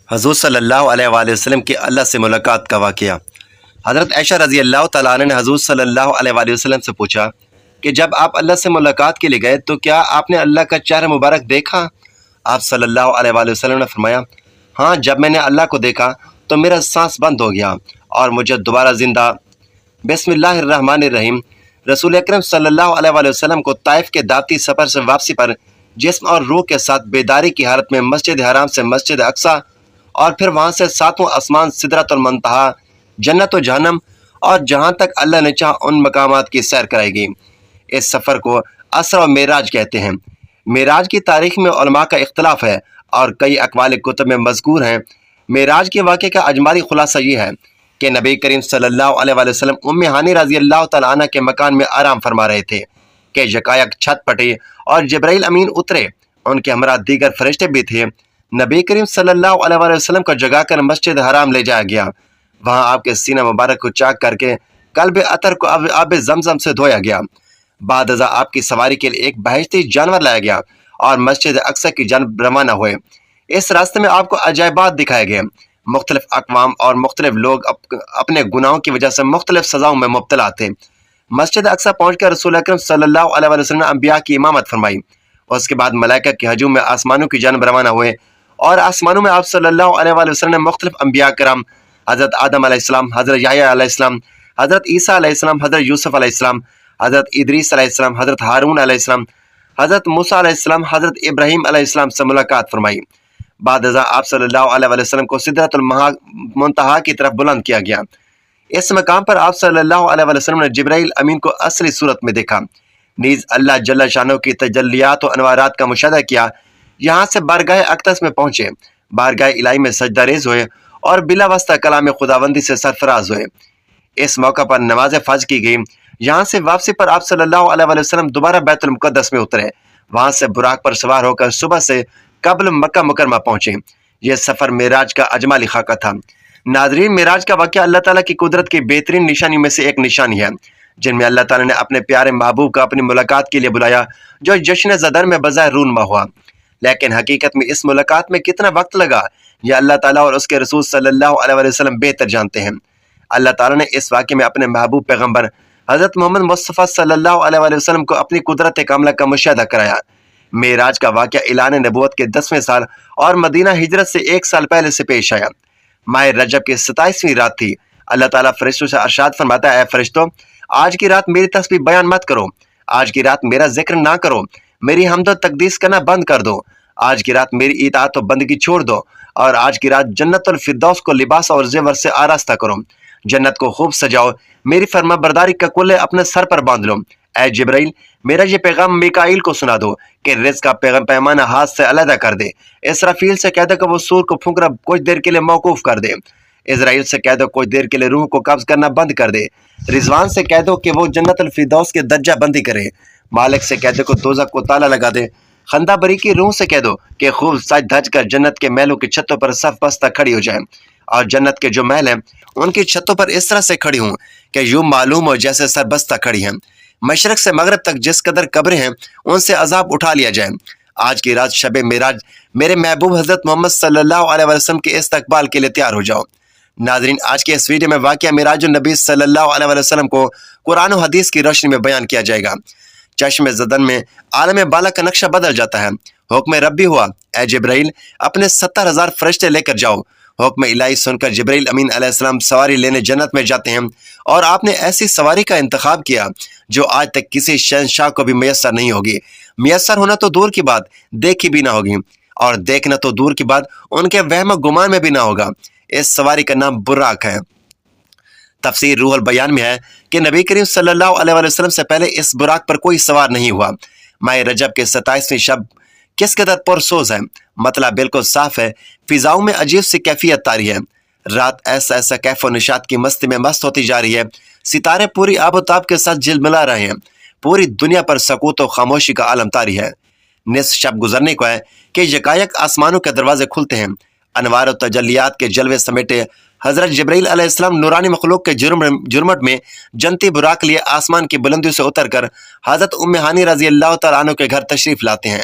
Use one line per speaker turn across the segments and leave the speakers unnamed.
حضور صلی اللہ علیہ وآلہ وسلم کی اللہ سے ملاقات کا واقعہ۔ حضرت عائشہ رضی اللہ تعالیٰ عنہ نے حضور صلی اللہ علیہ وآلہ وسلم سے پوچھا کہ جب آپ اللہ سے ملاقات کے لیے گئے تو کیا آپ نے اللہ کا چہرہ مبارک دیکھا؟ آپ صلی اللہ علیہ وآلہ وسلم نے فرمایا، ہاں، جب میں نے اللہ کو دیکھا تو میرا سانس بند ہو گیا اور مجھے دوبارہ زندہ۔ بسم اللہ الرحمن الرحیم۔ رسول اکرم صلی اللہ علیہ وآلہ وسلم کو طائف کے دعوتی سفر سے واپسی پر جسم اور روح کے ساتھ بیداری کی حالت میں مسجد حرام سے مسجد اقصی اور پھر وہاں سے ساتواں آسمان سدرۃ المنتہا، جنت و جہنم اور جہاں تک اللہ نے چاہا ان مقامات کی سیر کرائے گی۔ اس سفر کو اسرا و معراج کہتے ہیں۔ معراج کی تاریخ میں علماء کا اختلاف ہے اور کئی اقوال کتب میں مذکور ہیں۔ معراج کے واقعے کا اجمالی خلاصہ یہ ہے کہ نبی کریم صلی اللہ علیہ وآلہ وسلم ام ہانی رضی اللہ تعالیٰ عنہ کے مکان میں آرام فرما رہے تھے کہ یکایک چھت پٹی اور جبرائیل امین اترے۔ ان کے ہمراہ دیگر فرشتے بھی تھے۔ نبی کریم صلی اللہ علیہ وآلہ وسلم کو جگا کر مسجد حرام لے جایا گیا۔ وہاں آپ کے سینہ مبارک کو چاک کر کے قلب عطر کو آب زمزم سے دھویا گیا۔ بعد ازاں آپ کی سواری کے لیے ایک بہشتی جانور لایا گیا اور مسجد اقصی کی جانب روانہ ہوئے۔ اس راستے میں آپ کو عجائبات دکھائے گئے۔ مختلف اقوام اور مختلف لوگ اپنے گناہوں کی وجہ سے مختلف سزاؤں میں مبتلا تھے۔ مسجد اقصی پہنچ کر رسول اکرم صلی اللہ علیہ وآلہ وسلم نے انبیاء کی امامت فرمائی۔ اس کے بعد ملائکہ کے ہجوم میں آسمانوں کی جانب روانہ ہوئے اور آسمانوں میں آپ صلی اللہ علیہ وآلہ وسلم نے مختلف انبیاء کرام، حضرت آدم علیہ السلام، حضرت یحییٰ علیہ السلام، حضرت عیسیٰ علیہ السلام، حضرت یوسف علیہ السلام، حضرت ادریس علیہ السلام، حضرت ہارون علیہ السلام، حضرت موسیٰ علیہ السلام، حضرت ابراہیم علیہ السلام سے ملاقات فرمائی۔ بعد ازاں آپ صلی اللہ علیہ وآلہ وسلم کو سدرۃ المنتہا کی طرف بلند کیا گیا۔ اس مقام پر آپ صلی اللہ علیہ وآلہ وسلم نے جبرائیل امین کو اصلی صورت میں دیکھا، نیز اللہ جل شانہ کی تجلیات و انوارات کا مشاہدہ کیا۔ یہاں سے بارگاہ اقدس میں پہنچے، بارگاہ الہی میں سجدہ ریز ہوئے اور بلا واسطہ کلام خداوندی سے سرفراز ہوئے۔ اس موقع پر نماز فجر کی گئی۔ یہاں سے واپسی پر آپ صلی اللہ علیہ وآلہ وسلم دوبارہ بیت المقدس میں اترے۔ وہاں سے براق پر سوار ہو کر صبح سے قبل مکہ مکرمہ پہنچے۔ یہ سفر معراج کا اجمالی خاکہ تھا۔ ناظرین، معراج کا واقعہ اللہ تعالیٰ کی قدرت کی بہترین نشانی میں سے ایک نشانی ہے، جن میں اللہ تعالیٰ نے اپنے پیارے محبوب کو اپنی ملاقات کے لیے بلایا، جو جشن زدن میں بظاہر رونما ہوا، لیکن حقیقت میں اس ملاقات میں کتنا وقت لگا یہ اللہ تعالیٰ اور اس کے رسول صلی اللہ علیہ وآلہ وسلم بہتر جانتے ہیں۔ اللہ تعالیٰ نے اس واقعے میں اپنے محبوب پیغمبر حضرت محمد مصطفیٰ صلی اللہ علیہ وآلہ وسلم کو اپنی قدرت کاملہ کا مشاہدہ کرایا۔ معراج کا واقعہ اعلان نبوت کے 10ویں سال اور مدینہ ہجرت سے 1 سال پہلے سے پیش آیا۔ ماہ رجب کی 27ویں رات تھی۔ اللہ تعالیٰ فرشتوں سے ارشاد فرماتا ہے، اے فرشتوں، آج کی رات میری تسبیح بیان مت کرو، آج کی رات میرا ذکر نہ کرو، میری حمد و تقدیس کرنا بند کر دو، آج کی رات میری اطاعت و بندگی چھوڑ دو، اور آج کی رات جنت الفردوس کو لباس اور زیور سے آراستہ کرو، جنت کو خوب سجاؤ، میری فرما برداری کا کلے اپنے سر پر باندھ لو۔ اے جبرائیل، میرا یہ پیغام میکائیل کو سنا دو کہ رزق کا پیمانہ ہاتھ سے علیحدہ کر دے۔ اسرافیل سے کہہ دو کہ وہ سور کو پھونکنا کچھ دیر کے لیے موقوف کر دے۔ اسرائیل سے کہہ دو کچھ دیر کے لیے روح کو قبض کرنا بند کر دے۔ رضوان سے کہہ دو کہ وہ جنت الفردوس کے درجہ بندی کرے۔ مالک سے کہہ دو کہ دوزخ کو تالا لگا دے۔ خندہ بری کی روح سے کہہ دو کہ خوب سج دھج کر جنت کے محلوں کی چھتوں پر صف بستہ کھڑی ہو جائے، اور جنت کے جو محل ہیں ان کی چھتوں پر اس طرح سے کھڑی ہوں کہ یوں معلوم ہو جیسے سر بستہ کھڑی ہیں۔ مشرق سے مغرب تک جس قدر قبریں ہیں ان سے عذاب اٹھا لیا جائے۔ آج کی رات شب معراج میرے محبوب حضرت محمد صلی اللہ علیہ وسلم کے استقبال کے لیے تیار ہو جاؤ۔ ناظرین، آج کے اس ویڈیو میں واقعہ معراج النبی صلی اللہ علیہ وسلم کو قرآن و حدیث کی روشنی میں بیان کیا جائے گا۔ چشم زدن میں عالم بالا کا نقشہ بدل جاتا ہے۔ حکم ربی ہوا، اے جبرائیل، اپنے 70,000 فرشتے لے کر جاؤ۔ حکم الہی سن کر جبرائیل امین علیہ السلام سواری لینے جنت میں جاتے ہیں، اور آپ نے ایسی سواری کا انتخاب کیا جو آج تک کسی شہنشاہ کو بھی میسر نہیں ہوگی۔ میسر ہونا تو دور کی بات، دیکھی بھی نہ ہوگی، اور دیکھنا تو دور کی بات ان کے وہم و گمان میں بھی نہ ہوگا۔ اس سواری کا نام براق ہے۔ تفسیر روح البیان میں ہے کہ نبی کریم صلی اللہ علیہ وسلم سے پہلے اس براق پر کوئی سوار نہیں ہوا۔ ماہ رجب کے 27ویں شب کس قدر پرسوز ہے، مطلع بالکل صاف ہے، فضاؤں میں عجیب سی کیفیت طاری ہے، رات ایسا کیف و نشاط کی مستی میں مست ہوتی جا رہی ہے، ستارے پوری آب و تاب کے ساتھ جلملا رہے ہیں، پوری دنیا پر سکوت و خاموشی کا عالم طاری ہے۔ نصف شب گزرنے کو ہے کہ یکایک آسمانوں کے دروازے کھلتے ہیں، انوار و تجلیات کے جلوے سمیٹے حضرت جبرائیل علیہ السلام نورانی مخلوق کے جرمٹ میں جنتی براق لیے آسمان کی بلندیوں سے اتر کر حضرت ام ہانی رضی اللہ تعالیٰ عنہ کے گھر تشریف لاتے ہیں،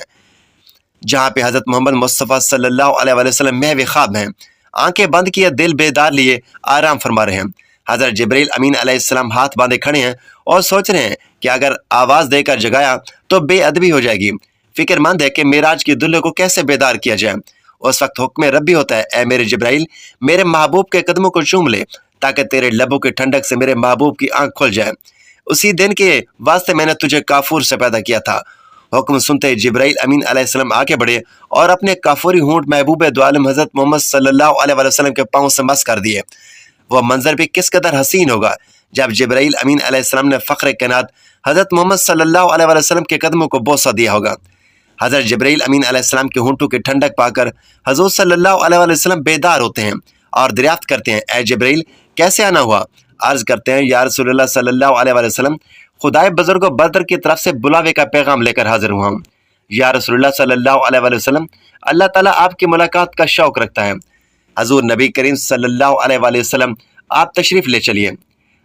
جہاں پہ حضرت محمد مصطفیٰ صلی اللہ علیہ وسلم محو خواب ہیں۔ आंखें बंद किए दिल बेदार लिए आराम फरमा रहे हैं। हजरत जिब्रील अमीन अलैहिस्सलाम हाथ बांधे खड़े हैं और सोच रहे हैं कि अगर आवाज देकर जगाया तो बेअदबी हो जाएगी। फिक्रमंद है कि मेराज की दुल्हे को कैसे बेदार किया जाए। उस वक्त हुक्म रब्बी होता है, ए मेरे जिब्राइल, मेरे महबूब के कदमों को चूम ले ताकि तेरे लबों की ठंडक से मेरे महबूब की आंख खुल जाए। उसी दिन के वास्ते मैंने तुझे काफूर से पैदा किया था। हुक्म सुनते ही जिब्राइल अमीन अलैहिस्सलाम आगे बढ़े और अपने काफूरी होंठ महबूब दो आलम हजरत मोहम्मद सल्लल्लाहु अलैहि वसल्लम के पांव से मस कर दिए। वह मंजर भी किस कदर हसीन होगा जब जिब्राइल अमीन अलैहिस्सलाम ने फख्र कायनात हजरत मोहम्मद सल्लल्लाहु अलैहि वसल्लम के कदमों को बोसा दिया होगा। हजरत जिब्राइल अमीन अलैहिस्सलाम के होंठों की ठंडक पाकर हजूर सल्लल्लाहु अलैहि वसल्लम बेदार होते हैं और दरियाफ्त करते हैं, ए जिब्राइल कैसे आना हुआ? अर्ज करते हैं, या रसूलुल्लाह सल्लल्लाहु अलैहि वसल्लम, खुदाए बुजुर्ग बदर की तरफ से बुलावे का पैगाम लेकर हाजिर हुआ हूँ। या रसूलुल्लाह सल्लल्लाहु अलैहि वसल्लम, अल्लाह ताला आपकी मुलाकात का शौक रखता है। हजूर नबी करीम सल्लल्लाहु अलैहि वसल्लम, आप तशरीफ ले चलिए।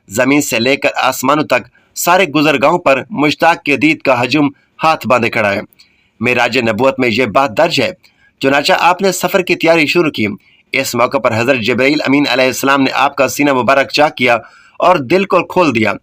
जमीन से लेकर आसमानों तक सारे गुजरगाहों पर मुश्ताक के दीद का हजूम हाथ बांधे खड़ा है। मेराज नबूवत में यह बात दर्ज है। चुनाचा आपने सफर की तैयारी शुरू की। इस मौके पर हजरत जिब्राइल अमीन अलैहिस्सलाम ने आपका सीना मुबारक चाक किया और दिल को खोल दिया।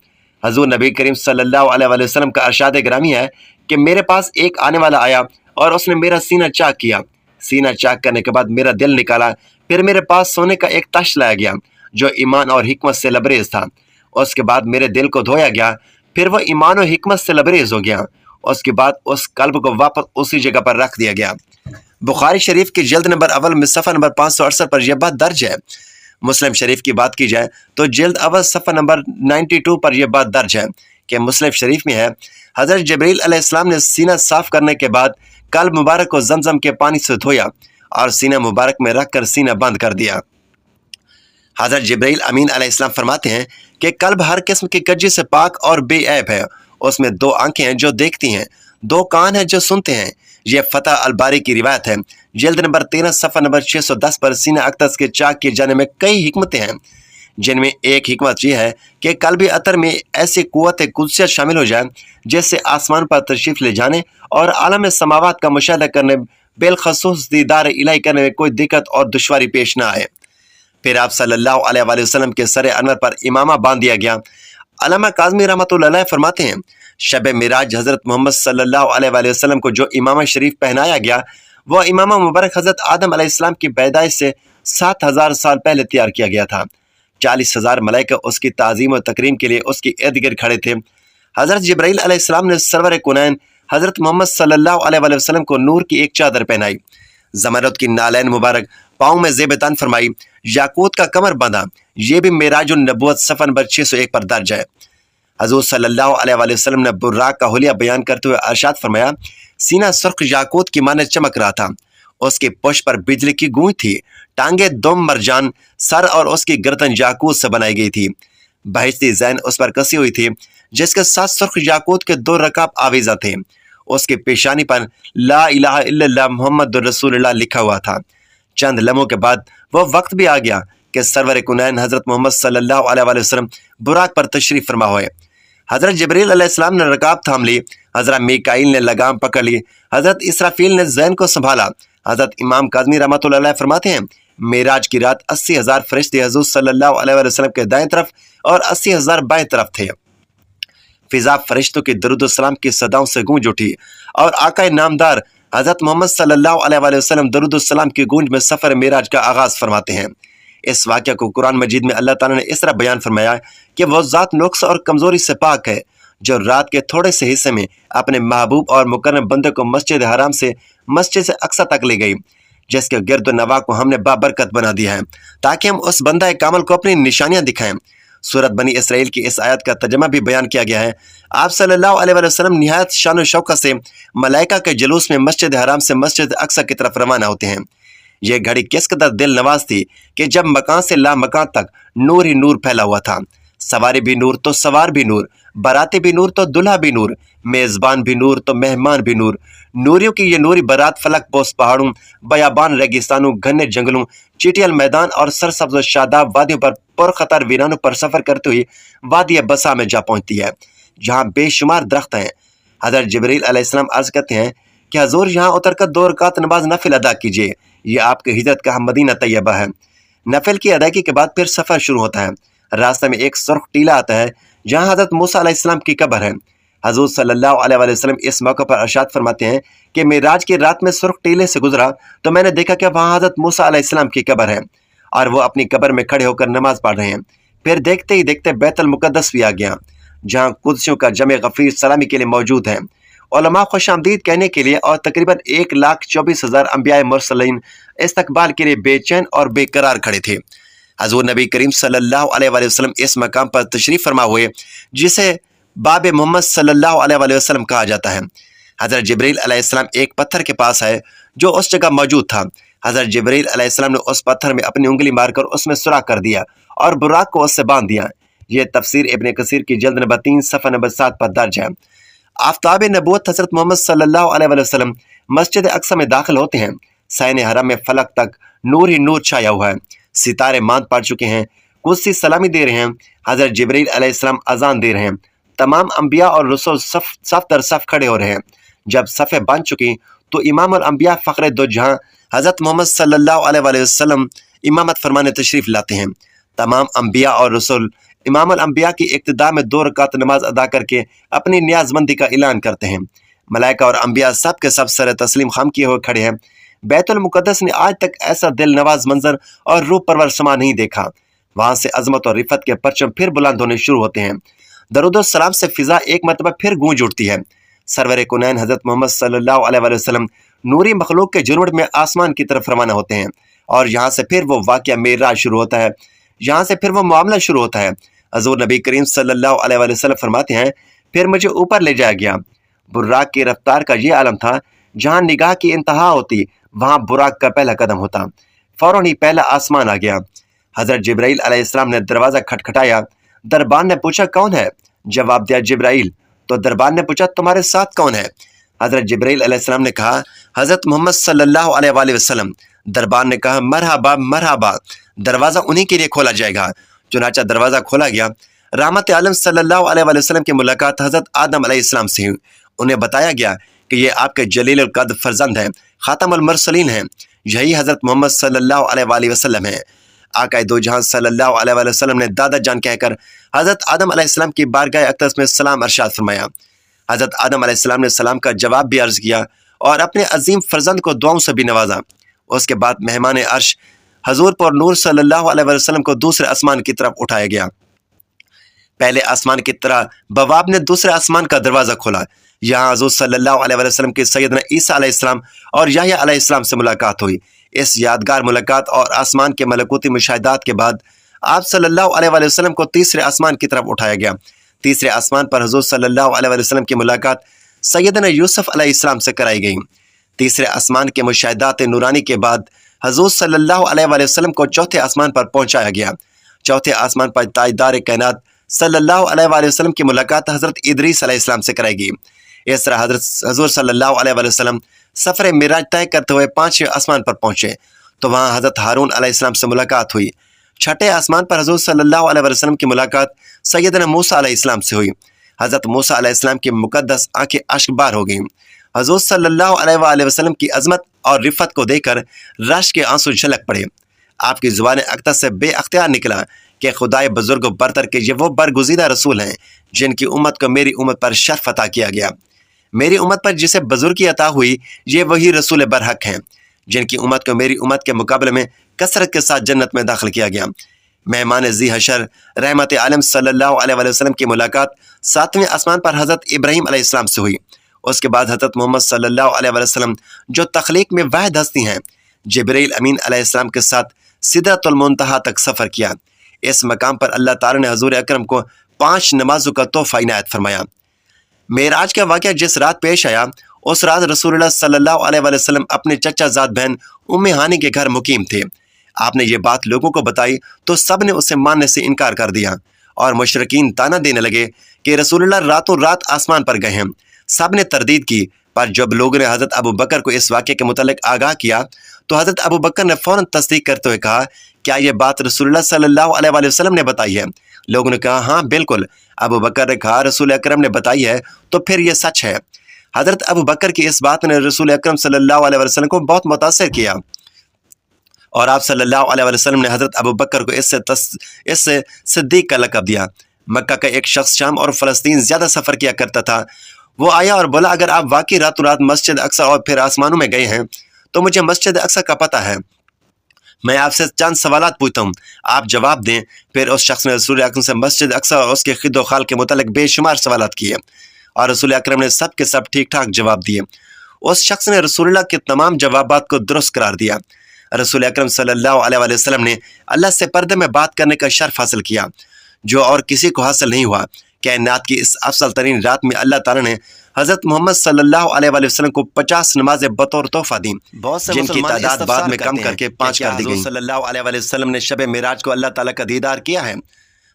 हजूर नबी करीम सल्लल्लाहु अलैहि वसल्लम का अरशाद ग्रामी है कि मेरे पास एक आने वाला आया और उसने मेरा सीना चाक किया। सीना चाक करने के बाद मेरा दिल निकाला, फिर मेरे पास सोने का एक तश लाया गया जो ईमान और हिकमत से लबरेज था। उसके बाद मेरे दिल को धोया गया, फिर वह ईमान और हिकमत से लबरेज हो गया। उसके बाद उस कल्ब को वापस उसी जगह पर रख दिया गया। बुखारी शरीफ की जल्द नंबर अव्वल में सफ़ा नंबर 568 पर यह बात दर्ज है। मुस्लिम शरीफ की बात की जाए तो जल्द अव्वल सफ़ा नंबर 92 पर यह बात दर्ज है कि मुस्लिम शरीफ में है, हज़रत जिब्रील अलैहिस्सलाम ने सीना साफ करने के बाद कल्ब मुबारक को जमजम के पानी से धोया और सीना मुबारक में रखकर सीना बंद कर दिया। हज़रत जिब्रील अमीन अलैहिस्सलाम फरमाते हैं कि कल्ब हर किस्म की कज्जी से पाक और बेऐब है। उसमें 2 आंखें हैं जो देखती हैं, 2 कान हैं जो सुनते हैं। यह फतह अलबारी की रिवायत है। जल्द नंबर 13 सफ़ा नंबर 610 पर सीना अक्तस के चाक किए जाने में कई हिकमतें हैं, जिनमें एक हिकमत यह है कि कल्बी अतर में ऐसी कुव्वत कुदसियत शामिल हो जाए जिससे आसमान पर तशरीफ ले जाने और आलम समावात का मुशाहिदा करने, बिलखसूस दीदार इलाही करने में कोई दिक्कत और दुश्वारी पेश ना आए। फिर आप सल्लल्लाहु अलैहि वसल्लम के सर अनवर पर इमामा बांध दिया गया। अल्लामा काज़मी रहमतुल्लाह अलैह फरमाते हैं, शब मिराज हज़रत मोहम्मद सल्लल्लाहु अलैहि वसल्लम को जो इमामा शरीफ पहनाया गया वह इमामा मुबारक हज़रत आदम अलैहिस्सलाम की पैदाइश से 7000 साल पहले तैयार किया गया था। 40,000 मलाइका उसकी ताज़ीम और तकरीम के लिए उसके इर्द गिर्द खड़े थे। हज़रत जिब्राइल अलैहिस्सलाम ने सरवर कुनैन हज़रत मोहम्मद सल्लल्लाहु अलैहि वसल्लम को नूर की एक चादर पहनाई, ज़मरद की नालैन मुबारक पाँव में ज़ेबतान फरमाई, याकूत का कमर बांधा। ये भी मेराजुन नबूवत सफ़ा नंबर 601 पर दर्ज है। हज़ूर सल्लल्लाहु अलैहि वसल्लम ने बुर्राक का हुलिया बयान करते हुए अरशाद फरमाया, सीना सुर्ख याकूत की माने चमक रहा था, उसके पुष्प पर बिजली की गूंज थी, टांगे दुम मरजान, सर और उसकी गर्दन याकूत से बनाई गई थी। बहिश्ती ज़ैन उस पर कसी हुई थी जिसके साथ सुर्ख याकूत के 2 रकाब आवीज़ा थे। उसकी पेशानी पर ला इलाहा इल्लल्लाह मुहम्मदुर रसूलुल्लाह लिखा हुआ था। चंद लम्हों के बाद वह वक्त भी आ गया कि सरवर कुनैन हज़रत मोहम्मद सल्लल्लाहु अलैहि वसल्लम बुराक पर तशरीफ फरमा हुए। हज़रत जिब्रील अलैहिस्सलाम ने रकाब थाम ली, हज़रत मीकाईल ने लगाम पकड़ ली, हज़रत इसराफील ने ज़ैन को संभाला। हज़रत इमाम काज़मी रहमतुल्लाह अलैह फरमाते हैं, मेराज की रात 80,000 फरिश्ते हज़ूर सल्लल्लाहु अलैहि वसल्लम के दाएं तरफ और 80,000 बाएं तरफ थे। फिजा फरिश्तों की दरूद सलाम की सदाओं से गूंज उठी और आका नामदार हज़रत मोहम्मद सल्लल्लाहु अलैहि वसल्लम दरूद सलाम की गूंज में सफ़र मेराज का आगाज़ फरमाते हैं। इस वाक़या को कुरान मजीद में अल्लाह ताला ने इस तरह बयान फरमाया कि वह ज़ात नुक्स और कमज़ोरी से पाक है जो रात के थोड़े से हिस्से में अपने महबूब और मुकर्रम बंदे को मस्जिद हराम से मस्जिद से अक्सा तक ले गई, जिसके गिरद नवा को हमने बाबरकत बना दिया है ताकि हम उस बंदा कामल को अपनी निशानियां दिखाएं। सूरत बनी इसराइल की इस आयत का तर्जमा भी बयान किया गया है। आप सल्लल्लाहु अलैहि वसल्लम निहायत शान और शौकत से मलाइका के जुलूस में मस्जिद हराम से मस्जिद अक्सा की तरफ रवाना होते हैं। यह घड़ी किस कदर दिल नवाज थी कि जब मकान से ला मकान तक नूर ही नूर फैला हुआ था। सवारी भी नूर तो सवार भी नूर, बाराती भी नूर तो दुल्हा भी नूर, मेज़बान भी नूर तो मेहमान भी नूर। नूरियों की ये नूरी बारात फलक पोस पहाड़ों, बयाबान रेगिस्तानों, घने जंगलों, चीटियल मैदान और सरसब्ज़ शादाब वादियों पर पुरखतर वीरानों पर सफ़र करते हुए वादी बसा में जा पहुँचती है, जहाँ बेशुमार दरख्त हैं। हज़रत जिब्रील अलैहिस्सलाम अर्ज़ करते हैं कि हज़ूर यहाँ उतर कर 2 रकात नमाज नफिल अदा कीजिए, ये आपकी हिजरत का मदीना तैयबा है। नफल की अदायगी के बाद फिर सफ़र शुरू होता है। रास्ते में एक सुर्ख टीला आता है जहाँ हज़रत मूसा अलैहिस्सलाम की कब्र है। हजूर सल्लल्लाहु अलैहि वसल्लम इस मौके पर इरशाद फरमाते हैं कि मेराज की रात में सुर्ख टीले से गुजरा तो मैंने देखा कि वहाँ हज़रत मूसा अलैहिस्सलाम की कब्र है और वो अपनी कब्र में खड़े होकर नमाज पढ़ रहे हैं। फिर देखते ही देखते बैतुल मुक़द्दस भी आ गया, जहाँ कुदसियों का जमे गफ़ीर सलामी के लिए मौजूद है, उलमा खुशामदीद कहने के लिए, और तकरीबन 1,24,000 अंबिया मुरसलीन इस्तकबाल के लिए बेचैन और बेकरार खड़े थे। हजूर नबी करीम सल्लल्लाहु अलैहि वसल्लम इस मकाम पर तशरीफ़ फरमा हुए जिसे बाब मोहम्मद सल्लल्लाहु अलैहि वसल्लम कहा जाता है। हज़रत जिब्रील अलैहिस्सलाम एक पत्थर के पास है जो उस जगह मौजूद था। हज़रत जिब्रील अलैहिस्सलाम ने उस पत्थर में अपनी उंगली मारकर उसमें सुराख कर दिया और बुराक को उससे बांध दिया। ये तफसीर इब्न कसीर की जल्द नंबर 3 सफ़ा नंबर 7 पर दर्ज है। आफ्ताब नबूवत हज़रत मोहम्मद सल्लल्लाहु अलैहि वसल्लम मस्जिद अक्सा में दाखिल होते हैं। सैन हरम में फलक तक नूर ही नूर छाया हुआ है, सितारे मांद पड़ चुके हैं, कुर्सी सलामी दे रहे हैं, हज़रत जिब्रील अलैहिस्सलाम अजान दे रहे हैं, तमाम अंबिया और रसूल सफ दर सफ खड़े हो रहे हैं। जब सफ़े बन चुकी तो इमाम और अंबिया फ़ख्र दो जहां हज़रत मोहम्मद सल्लल्लाहु अलैहि वसल्लम इमामत फरमाने तशरीफ़ लाते हैं। तमाम अंबिया और रसूल इमाम और अंबिया की इब्तिदा में 2 रकात नमाज अदा करके अपनी न्याज़मंदी का ऐलान करते हैं। मलाइका और अंबिया सब के सब सर तस्लीम खम किए हुए खड़े हैं। बैतुल मुक़द्दस ने आज तक ऐसा दिल नवाज मंजर और रूह परवर समा नहीं देखा। वहाँ से अजमत और रिफत के परचम फिर बुलंद होने शुरू होते हैं। दरूद और सलाम से फिजा एक मरतबा फिर गूंज उठती है। सरवर कुनैन हज़रत मोहम्मद सल्लल्लाहु अलैहि वसल्लम नूरी मखलूक के जुनूड में आसमान की तरफ रवाना होते हैं और यहाँ से फिर वो वाक़या मेराज शुरू होता है। यहाँ से फिर वो मामला शुरू होता है। हज़ूर नबी करीम सल्लल्लाहु अलैहि वसल्लम फरमाते हैं, फिर मुझे ऊपर ले जाया गया। बुर्राक की रफ्तार का ये आलम था, जहाँ निगाह की इंतहा होती वहाँ बुराक का पहला कदम होता। फौरन ही पहला आसमान आ गया। हज़रत जिब्राइल अलैहिस्सलाम ने दरवाज़ा खटखटाया। दरबान ने पूछा, कौन है? जवाब दिया, जिब्राइल। तो दरबान ने पूछा, तुम्हारे साथ कौन है? हज़रत जिब्राइल अलैहिस्सलाम ने कहा, हज़रत मोहम्मद सल्लल्लाहु अलैहि वसल्लम। दरबान ने कहा, मरहबा मरहबा, दरवाज़ा उन्हीं के लिए खोला जाएगा। चुनाचा दरवाज़ा खोला गया। रहमत आलम सल्लल्लाहु अलैहि वसल्लम की मुलाकात हज़रत आदम अलैहिस्सलाम से हुई। उन्हें बताया गया कि ये आपके जलील कद फर्जंद हैं, खातमुल मुरसलीन हैं, यही हज़रत मोहम्मद सल्लल्लाहु अलैहि वसल्लम हैं। आक़ाए दो जहां सल्लल्लाहु अलैहि वसल्लम ने दादा जान कहकर हज़रत आदम अलैहिस्सलाम की बारगाह अक़दस में सलाम अरशाद फरमाया। हज़रत आदम अलैहिस्सलाम ने सलाम का जवाब भी अर्ज़ किया और अपने अजीम फर्जंद को दुआओं से भी नवाजा। उसके बाद मेहमान अर्श हजूर पर नूर सल्लल्लाहु अलैहि वसल्लम को दूसरे आसमान की तरफ उठाया गया। पहले आसमान की तरह बवाब ने दूसरे आसमान का दरवाज़ा खोला। यहाँ हजूर सल्लल्लाहु अलैहि वसल्लम के सैयदना ईसा अलैहिस्सलाम और याह्या अलैहिस्सलाम से मुलाकात हुई। इस यादगार मुलाकात और आसमान के मलकूती मुशाहिदात के बाद आप सल्लल्लाहु अलैहि वसल्लम को तीसरे आसमान की तरफ उठाया गया। तीसरे आसमान पर हजूर सल्लल्लाहु अलैहि वसल्लम की मुलाकात सैयदना यूसुफ अलैहिस्सलाम से कराई गई। तीसरे आसमान के मुशाहिदात नूरानी के बाद हजूर सल्लल्लाहु अलैहि वसल्लम को चौथे आसमान पर पहुंचाया गया। चौथे आसमान पर ताजदार कायनात सल्लल्लाहु अलैहि वसल्लम की मुलाकात हज़रत इदरीस अलैहिस्सलाम से कराई गई। इस तरह हजूर सल्लल्लाहु अलैहि वसल्लम सफ़र मिराज तय करते हुए 5वें आसमान पर पहुँचे तो वहाँ हज़रत हारून अलैहिस्सलाम से मुलाकात हुई। छठे आसमान पर हजूर सल्लल्लाहु अलैहि वसल्लम की मुलाकात सैयदना मूसा अलैहिस्सलाम से हुई। हज़रत मूसा अलैहिस्सलाम की मुक़द्दस आंखें अश्कबार हो गईं। हजूर सल्लल्लाहु अलैहि वसल्लम की अज़मत और रिफ़त को देखकर रश के आंसू झलक पड़े। आपकी ज़ुबान अक़दस से बेअख्तियार निकला कि खुदाए बुज़ुर्ग बरतर के ये वो बरगुज़ीदा रसूल हैं जिनकी उम्मत को मेरी उम्मत पर शर्फ़ अता किया गया। मेरी उम्मत पर जिसे बुज़ुर्गी अता हुई ये वही रसूल बरहक हैं जिनकी उम्मत को मेरी उम्मत के मुकाबले में कसरत के साथ जन्नत में दाखिल किया गया। मेहमान ज़ी हशर रहमत आलम सल्लल्लाहु अलैहि वसल्लम की मुलाकात 7वें आसमान पर हज़रत इब्राहीम अलैहिस्सलाम से हुई। उसके बाद हज़रत मोहम्मद सल्लल्लाहु अलैहि वसल्लम जो तख्लीक में वाहिद हस्ती हैं, जिब्रील अमीन अलैहिस्सलाम के साथ सिदरतुल मुंतहा तक सफ़र किया। इस मकाम पर अल्लाह ताला ने हजूर अकरम को 5 नमाजों का तोहफ़ा इनायत फरमाया। मेराज का वाक़या जिस रात पेश आया उस रात रसूलुल्लाह सल्लल्लाहु अलैहि वसल्लम अपने चचा ज़ाद बहन उम्मे हानी के घर मुकीम थे। आपने ये बात लोगों को बताई तो सब ने उसे मानने से इनकार कर दिया और मुशरिकीन ताना देने लगे कि रसूलुल्लाह रातों रात आसमान पर गए हैं। सब ने तरदीद की, पर जब लोगों ने हज़रत अबू बकर को इस वाक़े के मुतालिक आगाह किया तो हज़रत अबू बकर ने फ़ौरन तस्दीक करते हुए कहा, क्या ये बात रसूलुल्लाह सल्लल्लाहु अलैहि वसल्लम ने बताई है? लोगों ने कहा, हाँ बिल्कुल। अबू बकर ने कहा, रसूल अकरम ने बताई है तो फिर ये सच है। हज़रत अबू बकर की इस बात ने रसूल अकरम सल्लल्लाहु अलैहि वसल्लम को बहुत मुतासिर किया اور آپ صلی اللہ علیہ وسلم نے حضرت ابو بکر کو اس سے صدیق کا لقب دیا۔ مکہ کا ایک شخص شام اور فلسطین زیادہ سفر کیا کرتا تھا۔ وہ آیا اور بولا اگر آپ واقعی راتوں رات مسجد اقصی اور پھر آسمانوں میں گئے ہیں تو مجھے مسجد اقصی کا پتہ ہے، میں آپ سے چند سوالات پوچھتا ہوں، آپ جواب دیں۔ پھر اس شخص نے رسول اکرم سے مسجد اقصی اور اس کے خد و خال کے متعلق بے شمار سوالات کیے اور رسول اکرم نے سب کے سب ٹھیک ٹھاک جواب دیے۔ اس شخص نے رسول اللہ کے تمام جوابات کو درست قرار دیا۔ رسول اکرم صلی اللہ علیہ وآلہ وسلم نے اللہ سے پردے میں بات کرنے کا شرف حاصل کیا جو اور کسی کو حاصل نہیں ہوا۔ کائنات کی اس افضل ترین رات میں اللہ تعالیٰ نے حضرت محمد صلی اللہ علیہ وآلہ وسلم کو 50 نمازیں بطور تحفہ دیں، جن کی تعداد بعد میں کم کر کے 5 کر دی گئی۔ صلی اللہ علیہ وآلہ وسلم نے شب معراج کو اللہ تعالیٰ کا دیدار کیا ہے۔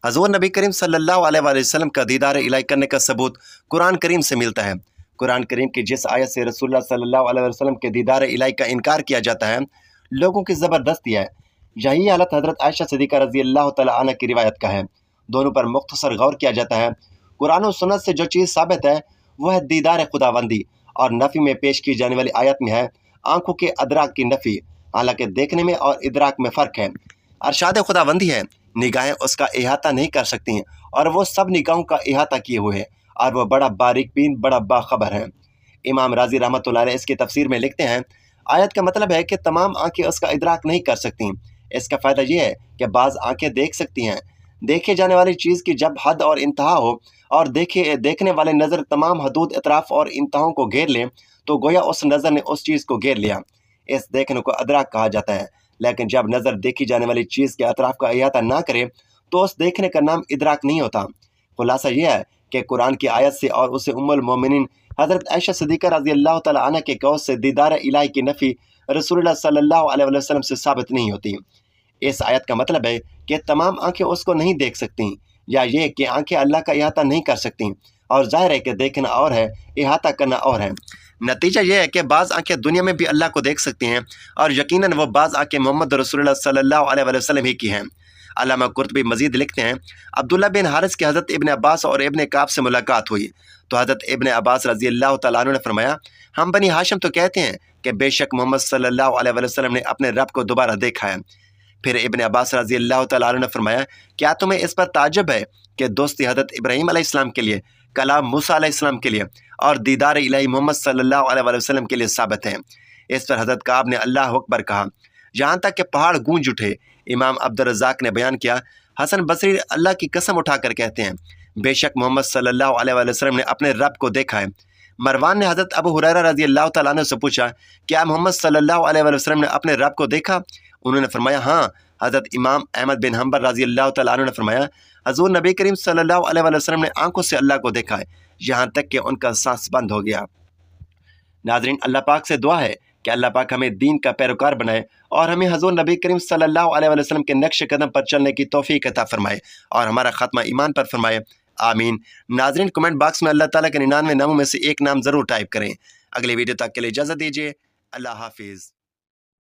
حضور نبی کریم صلی اللہ علیہ وآلہ وسلم کا دیدار الہی کرنے کا ثبوت قرآن کریم سے ملتا ہے۔ قرآن کریم کی جس آیت سے رسول اللہ صلی اللہ علیہ وسلم کے دیدار الہی کا انکار کیا جاتا ہے، لوگوں کی زبردستی ہے۔ یہی حالت حضرت عائشہ صدیقہ رضی اللہ تعالیٰ عنہ کی روایت کا ہے۔ دونوں پر مختصر غور کیا جاتا ہے۔ قرآن و سنت سے جو چیز ثابت ہے وہ ہے دیدار خداوندی، اور نفی میں پیش کی جانے والی آیت میں ہے آنکھوں کے ادراک کی نفی، حالانکہ دیکھنے میں اور ادراک میں فرق ہے۔ ارشاد خداوندی ہے نگاہیں اس کا احاطہ نہیں کر سکتی ہیں اور وہ سب نگاہوں کا احاطہ کیے ہوئے ہیں اور وہ بڑا باریک بین بڑا باخبر ہے۔ امام راضی رحمۃ اللہ علیہ اس کی تفسیر میں لکھتے ہیں آیت کا مطلب ہے کہ تمام آنکھیں اس کا ادراک نہیں کر سکتی۔ اس کا فائدہ یہ ہے کہ بعض آنکھیں دیکھ سکتی ہیں، دیکھے جانے والی چیز کی جب حد اور انتہا ہو اور دیکھنے والے نظر تمام حدود اطراف اور انتہاؤں کو گھیر لیں تو گویا اس نظر نے اس چیز کو گھیر لیا۔ اس دیکھنے کو ادراک کہا جاتا ہے، لیکن جب نظر دیکھی جانے والی چیز کے اطراف کا احاطہ نہ کرے تو اس دیکھنے کا نام ادراک نہیں ہوتا۔ خلاصہ یہ ہے کہ قرآن کی آیت سے اور اسے ام المومنین حضرت عائشہ صدیقہ رضی اللہ تعالیٰ عنہ کے قول سے دیدار الہی کی نفی رسول اللہ صلی اللہ علیہ وسلم سے ثابت نہیں ہوتی۔ اس آیت کا مطلب ہے کہ تمام آنکھیں اس کو نہیں دیکھ سکتیں، یا یہ کہ آنکھیں اللہ کا احاطہ نہیں کر سکتیں، اور ظاہر ہے کہ دیکھنا اور ہے، احاطہ کرنا اور ہے۔ نتیجہ یہ ہے کہ بعض آنکھیں دنیا میں بھی اللہ کو دیکھ سکتی ہیں، اور یقیناً وہ بعض آنکھیں محمد رسول اللہ صلی اللہ علیہ وسلم ہی کی ہیں۔ علامہ قرطبی مزید لکھتے ہیں عبداللہ بن حارث کی حضرت ابن عباس اور ابن کعب سے ملاقات ہوئی تو حضرت ابن عباس رضی اللہ تعالیٰ عنہ نے فرمایا ہم بنی ہاشم تو کہتے ہیں کہ بے شک محمد صلی اللہ علیہ وسلم نے اپنے رب کو دوبارہ دیکھا ہے۔ پھر ابن عباس رضی اللہ تعالیٰ عنہ نے فرمایا کیا تمہیں اس پر تعجب ہے کہ دوستی حضرت ابراہیم علیہ السلام کے لیے، کلام موسیٰ علیہ السلام کے لیے اور دیدار الہی محمد صلی اللہ علیہ وسلم کے لیے ثابت ہیں؟ اس پر حضرت کعب نے اللہ اکبر کہا یہاں تک کہ پہاڑ گونج اٹھے۔ امام عبدالرزاق نے بیان کیا حسن بصری اللہ کی قسم اٹھا کر کہتے ہیں بے شک محمد صلی اللہ علیہ وسلم نے اپنے رب کو دیکھا ہے۔ مروان نے حضرت ابو ہریرہ رضی اللہ تعالیٰ عنہ سے پوچھا کیا محمد صلی اللہ علیہ وسلم نے اپنے رب کو دیکھا؟ انہوں نے فرمایا ہاں۔ حضرت امام احمد بن حنبل رضی اللہ تعالیٰ عنہ نے فرمایا حضور نبی کریم صلی اللہ علیہ وسلم نے آنکھوں سے اللہ کو دیکھا ہے یہاں تک کہ ان کا سانس بند ہو گیا۔ ناظرین، اللہ پاک سے دعا ہے کہ اللہ پاک ہمیں دین کا پیروکار بنائے اور ہمیں حضور نبی کریم صلی اللہ علیہ وسلم کے نقش قدم پر چلنے کی توفیق عطا فرمائے اور ہمارا خاتمہ ایمان پر فرمائے، آمین۔ ناظرین، کمنٹ باکس میں اللہ تعالیٰ کے 99 ناموں میں سے ایک نام ضرور ٹائپ کریں۔ اگلی ویڈیو تک کے لیے اجازت دیجیے، اللہ حافظ۔